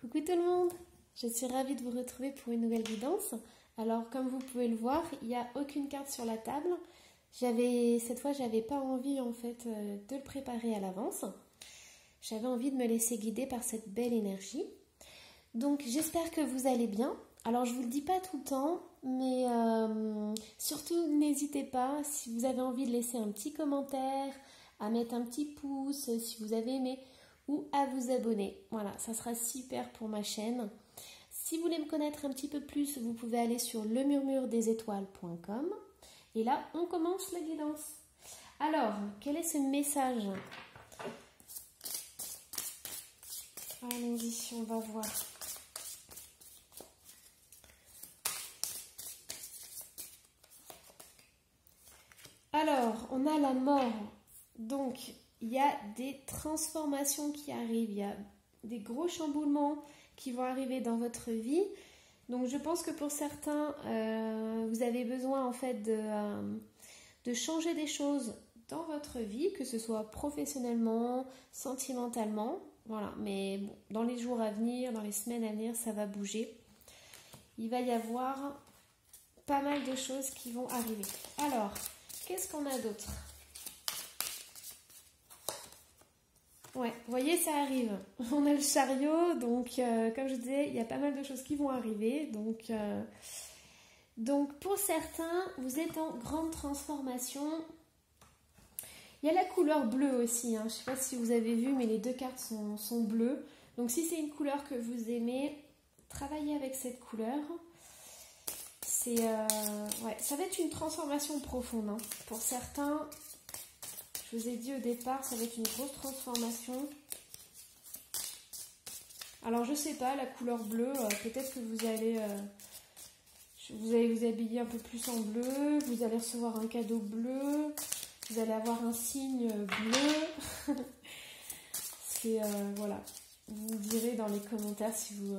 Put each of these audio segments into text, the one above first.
Coucou tout le monde, je suis ravie de vous retrouver pour une nouvelle guidance. Alors comme vous pouvez le voir, il n'y a aucune carte sur la table. Cette fois, j'avais pas envie en fait de le préparer à l'avance. J'avais envie de me laisser guider par cette belle énergie. Donc j'espère que vous allez bien. Alors je vous le dis pas tout le temps, mais surtout n'hésitez pas si vous avez envie de laisser un petit commentaire, à mettre un petit pouce si vous avez aimé, ou à vous abonner. Voilà, ça sera super pour ma chaîne. Si vous voulez me connaître un petit peu plus, vous pouvez aller sur lemurmuredesétoiles.com. Et là, on commence la guidance. Alors, quel est ce message? Allons-y, on va voir. Alors, on a la mort. Donc, il y a des transformations qui arrivent. Il y a des gros chamboulements qui vont arriver dans votre vie. Donc, je pense que pour certains, vous avez besoin en fait de changer des choses dans votre vie, que ce soit professionnellement, sentimentalement. Voilà, mais bon, dans les jours à venir, dans les semaines à venir, ça va bouger. Il va y avoir pas mal de choses qui vont arriver. Alors, qu'est-ce qu'on a d'autre? Ouais, vous voyez, ça arrive. On a le chariot, donc comme je disais, il y a pas mal de choses qui vont arriver. Donc pour certains, vous êtes en grande transformation. Il y a la couleur bleue aussi, hein. Je ne sais pas si vous avez vu, mais les deux cartes sont bleues. Donc si c'est une couleur que vous aimez, travaillez avec cette couleur. Ouais, ça va être une transformation profonde, hein. Pour certains, je vous ai dit au départ, ça va être une grosse transformation. Alors je sais pas, la couleur bleue, peut-être que vous allez vous habiller un peu plus en bleu, vous allez recevoir un cadeau bleu, vous allez avoir un signe bleu. Voilà, vous me direz dans les commentaires si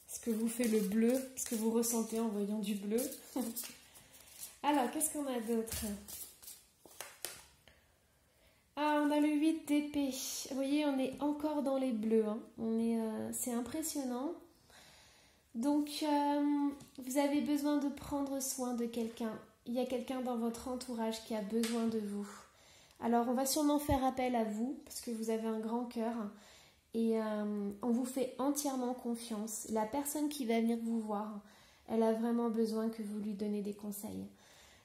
ce que vous fait le bleu, ce que vous ressentez en voyant du bleu. Alors, qu'est-ce qu'on a d'autre? Ah, on a le 8 d'épée. Vous voyez, on est encore dans les bleus, hein. C'est impressionnant. Donc, vous avez besoin de prendre soin de quelqu'un. Il y a quelqu'un dans votre entourage qui a besoin de vous. Alors, on va sûrement faire appel à vous, parce que vous avez un grand cœur. Et on vous fait entièrement confiance. La personne qui va venir vous voir, elle a vraiment besoin que vous lui donnez des conseils.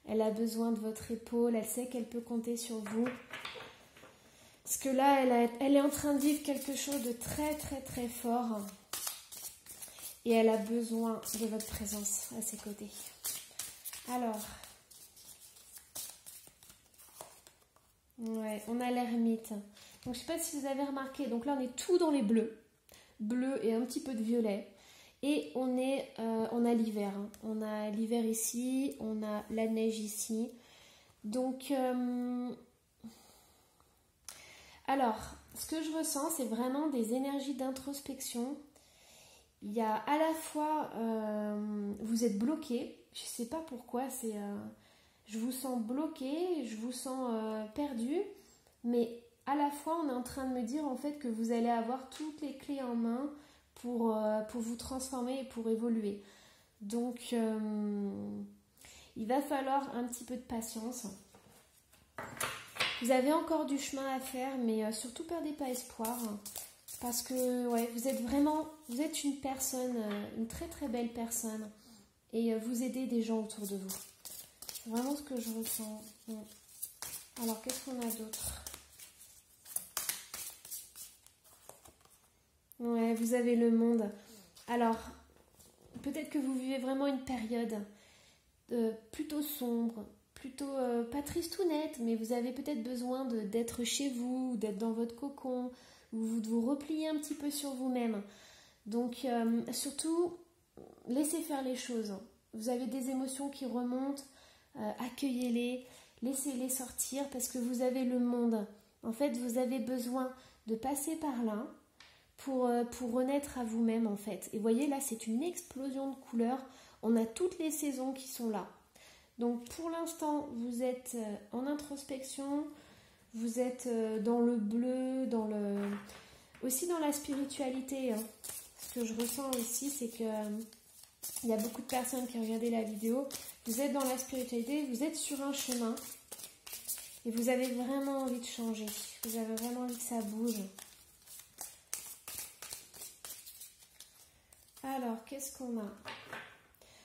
Elle a besoin de votre épaule, elle sait qu'elle peut compter sur vous. Parce que là, elle est en train de vivre quelque chose de très très très fort. Et elle a besoin de votre présence à ses côtés. Alors, ouais, on a l'ermite. Donc, je ne sais pas si vous avez remarqué. Donc là, on est tout dans les bleus. Bleu et un petit peu de violet. Et on a l'hiver. Hein. On a l'hiver ici. On a la neige ici. Donc... Alors, ce que je ressens, c'est vraiment des énergies d'introspection. Il y a à la fois, vous êtes bloqué, je ne sais pas pourquoi, je vous sens bloqué, je vous sens perdu, mais à la fois, on est en train de me dire en fait que vous allez avoir toutes les clés en main pour vous transformer et pour évoluer. Donc, il va falloir un petit peu de patience. Vous avez encore du chemin à faire, mais surtout perdez pas espoir. Parce que ouais, vous êtes une personne, une très très belle personne. Et vous aidez des gens autour de vous. C'est vraiment ce que je ressens. Alors, qu'est-ce qu'on a d'autre? Ouais, vous avez le monde. Alors, peut-être que vous vivez vraiment une période plutôt sombre. Plutôt pas tristounette, mais vous avez peut-être besoin d'être chez vous, d'être dans votre cocon, ou de vous replier un petit peu sur vous-même. Donc surtout, laissez faire les choses. Vous avez des émotions qui remontent, accueillez-les, laissez-les sortir parce que vous avez le monde. En fait, vous avez besoin de passer par là pour renaître à vous-même en fait. Et voyez là, c'est une explosion de couleurs. On a toutes les saisons qui sont là. Donc pour l'instant, vous êtes en introspection, vous êtes dans le bleu, aussi dans la spiritualité, hein. ce que je ressens ici, c'est que il y a beaucoup de personnes qui ont regardé la vidéo. Vous êtes dans la spiritualité, vous êtes sur un chemin et vous avez vraiment envie de changer. Vous avez vraiment envie que ça bouge. Alors, qu'est-ce qu'on a?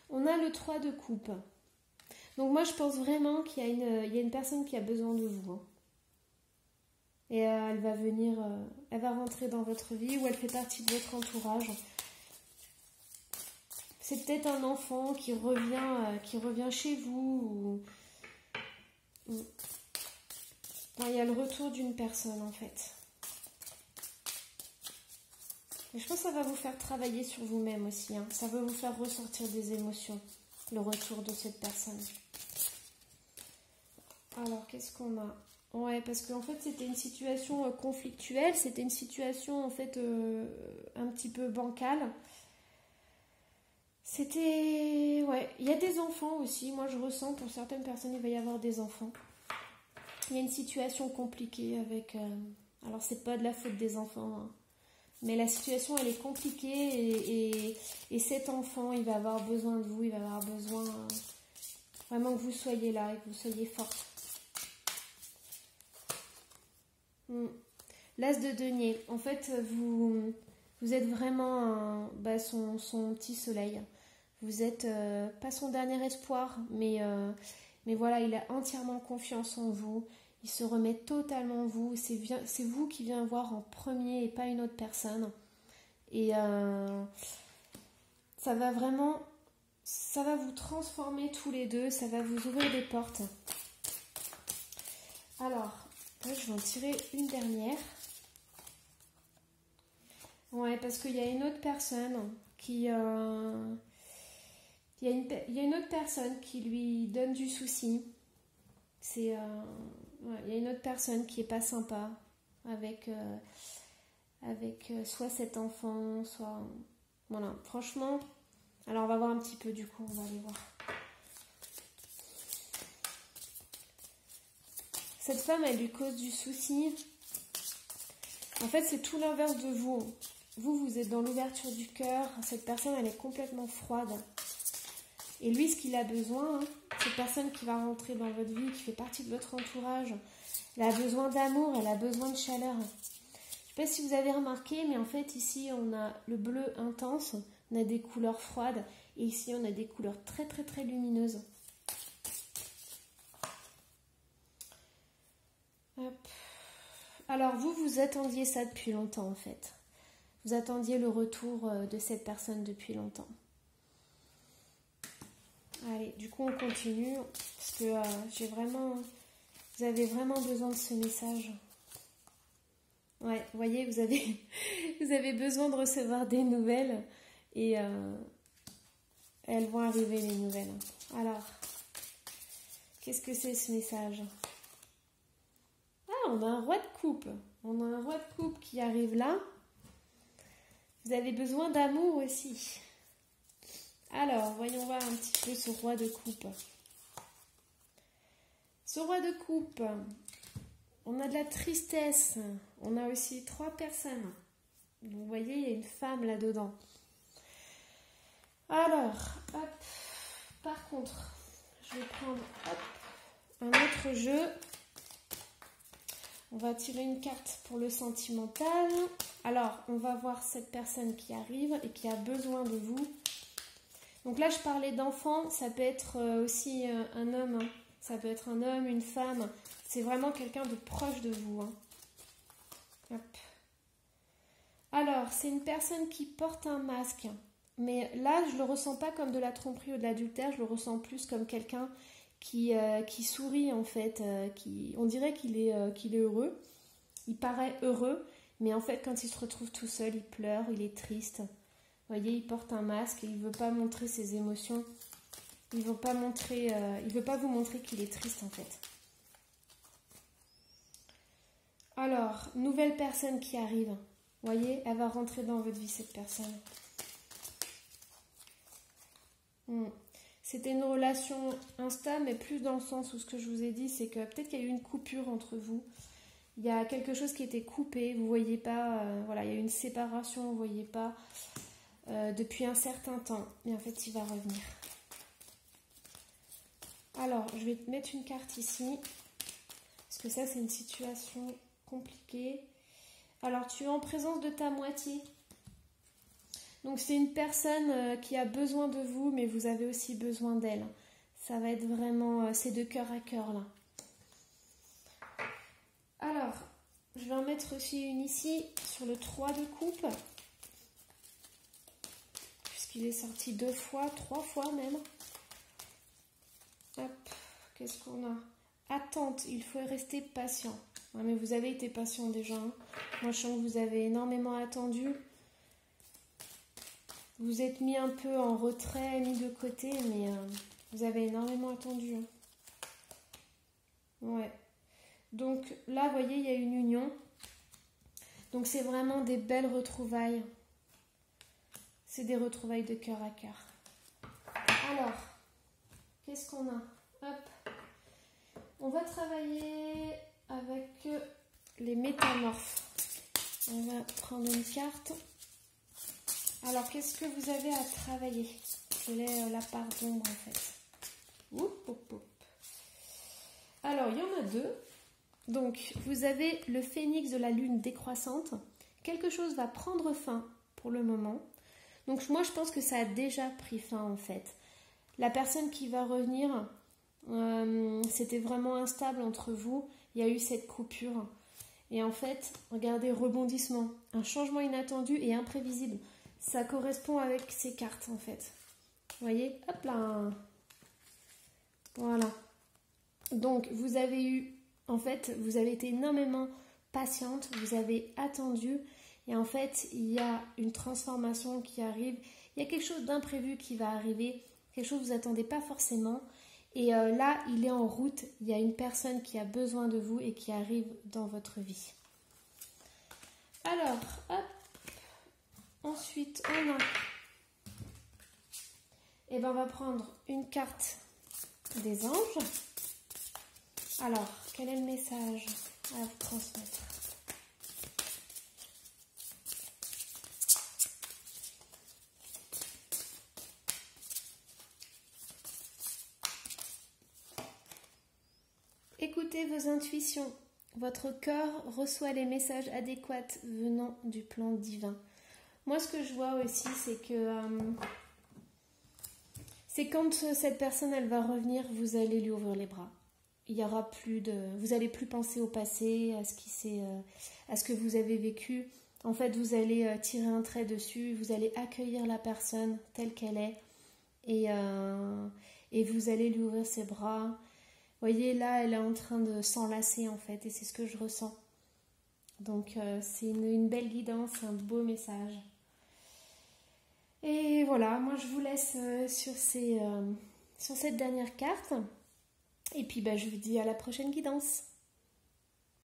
On a le 3 de coupe. Donc moi, je pense vraiment qu'il y a une personne qui a besoin de vous. Hein. Et elle va venir, elle va rentrer dans votre vie ou elle fait partie de votre entourage. C'est peut-être un enfant qui revient chez vous. Non, il y a le retour d'une personne en fait. Et je pense que ça va vous faire travailler sur vous-même aussi. Hein. Ça va vous faire ressortir des émotions, le retour de cette personne. Alors, qu'est-ce qu'on a? Ouais, parce qu'en fait, c'était une situation conflictuelle. C'était une situation, en fait, un petit peu bancale. C'était... Ouais, il y a des enfants aussi. Moi, je ressens, pour certaines personnes, il va y avoir des enfants. Il y a une situation compliquée avec... Alors, c'est pas de la faute des enfants, hein. Mais la situation, elle est compliquée et cet enfant, il va avoir besoin de vous, il va avoir besoin vraiment que vous soyez là et que vous soyez forte. L'as de denier, en fait, vous êtes vraiment son petit soleil. Vous êtes pas son dernier espoir, mais voilà, il a entièrement confiance en vous. Il se remet totalement en vous. C'est vous qui vient voir en premier et pas une autre personne. Et ça va vous transformer tous les deux. Ça va vous ouvrir des portes. Alors, là, je vais en tirer une dernière. Ouais, parce qu'il y a une autre personne qui... Il y a une autre personne qui lui donne du souci. C'est... Ouais, il y a une autre personne qui est pas sympa avec soit cet enfant, soit... Voilà, franchement... Alors, on va voir un petit peu du coup, on va aller voir. Cette femme, elle lui cause du souci. En fait, c'est tout l'inverse de vous. Vous êtes dans l'ouverture du cœur. Cette personne, elle est complètement froide. Et lui, ce qu'il a besoin, hein, cette personne qui va rentrer dans votre vie, qui fait partie de votre entourage, elle a besoin d'amour, elle a besoin de chaleur. Je ne sais pas si vous avez remarqué, mais en fait, ici, on a le bleu intense, on a des couleurs froides, et ici, on a des couleurs très, très, très lumineuses. Hop. Alors, vous attendiez ça depuis longtemps, en fait. Vous attendiez le retour de cette personne depuis longtemps. Allez, du coup, on continue, parce que vous avez vraiment besoin de ce message. Ouais, vous voyez, vous avez besoin de recevoir des nouvelles, et elles vont arriver, les nouvelles. Alors, qu'est-ce que c'est ce message? Ah, on a un roi de coupe. On a un roi de coupe qui arrive là. Vous avez besoin d'amour aussi. Alors, voyons voir un petit peu ce roi de coupe. Ce roi de coupe, on a de la tristesse. On a aussi 3 personnes. Vous voyez, il y a une femme là-dedans. Alors, hop. Par contre, je vais prendre un autre jeu. On va tirer une carte pour le sentimental. Alors, on va voir cette personne qui arrive et qui a besoin de vous. Donc là, je parlais d'enfant, ça peut être aussi un homme. Hein. Ça peut être un homme, une femme. C'est vraiment quelqu'un de proche de vous. Hein. Hop. Alors, c'est une personne qui porte un masque. Mais là, je ne le ressens pas comme de la tromperie ou de l'adultère. Je le ressens plus comme quelqu'un qui sourit en fait. On dirait qu'il est heureux. Il paraît heureux. Mais en fait, quand il se retrouve tout seul, il pleure, il est triste. Vous voyez, il porte un masque et il ne veut pas montrer ses émotions. Il veut pas vous montrer qu'il est triste en fait. Alors, nouvelle personne qui arrive. Vous voyez, elle va rentrer dans votre vie, cette personne. C'était une relation instable, mais plus dans le sens où ce que je vous ai dit, c'est que peut-être qu'il y a eu une coupure entre vous. Il y a quelque chose qui était coupé, vous ne voyez pas, voilà, il y a eu une séparation, vous ne voyez pas. depuis un certain temps. Mais en fait, il va revenir. Alors, je vais te mettre une carte ici. Parce que ça, c'est une situation compliquée. Alors, tu es en présence de ta moitié. Donc, c'est une personne qui a besoin de vous, mais vous avez aussi besoin d'elle. Ça va être vraiment ces deux cœur à cœur, là. Alors, je vais en mettre aussi une ici, sur le 3 de coupe. Puisqu'il est sorti 2 fois, 3 fois même. Hop, qu'est-ce qu'on a? Attente, il faut rester patient. Ouais, mais vous avez été patient déjà. Hein. Moi, je sens que vous avez énormément attendu. Vous êtes mis un peu en retrait, mis de côté, mais vous avez énormément attendu. Hein. Ouais. Donc là, vous voyez, il y a une union. Donc c'est vraiment des belles retrouvailles. C'est des retrouvailles de cœur à cœur. Alors, qu'est-ce qu'on a? Hop. On va travailler avec les métamorphes. On va prendre une carte. Alors, qu'est-ce que vous avez à travailler? Quelle est la part d'ombre en fait? Oup, oup, oup. Alors, il y en a deux. Donc, vous avez le phénix de la lune décroissante. Quelque chose va prendre fin pour le moment. Donc, moi, je pense que ça a déjà pris fin en fait. La personne qui va revenir, c'était vraiment instable entre vous. Il y a eu cette coupure. Et en fait, regardez, rebondissement. Un changement inattendu et imprévisible. Ça correspond avec ces cartes en fait. Vous voyez? Hop là. Voilà. Donc, vous avez eu, en fait, vous avez été énormément patiente. Vous avez attendu. Et en fait, il y a une transformation qui arrive. Il y a quelque chose d'imprévu qui va arriver. Quelque chose que vous n'attendez pas forcément. Et là, il est en route. Il y a une personne qui a besoin de vous et qui arrive dans votre vie. Alors, hop. Ensuite, on a... Et ben, on va prendre une carte des anges. Alors, quel est le message à vous transmettre? Écoutez vos intuitions. Votre cœur reçoit les messages adéquats venant du plan divin. Moi, ce que je vois aussi, c'est que c'est quand cette personne, elle va revenir, vous allez lui ouvrir les bras. Il y aura plus de... Vous n'allez plus penser au passé, à ce que vous avez vécu. En fait, vous allez tirer un trait dessus, vous allez accueillir la personne telle qu'elle est et vous allez lui ouvrir ses bras. Vous voyez, là, elle est en train de s'enlacer, en fait, et c'est ce que je ressens. Donc, c'est une belle guidance, un beau message. Et voilà, moi, je vous laisse sur cette dernière carte. Et puis, je vous dis à la prochaine guidance.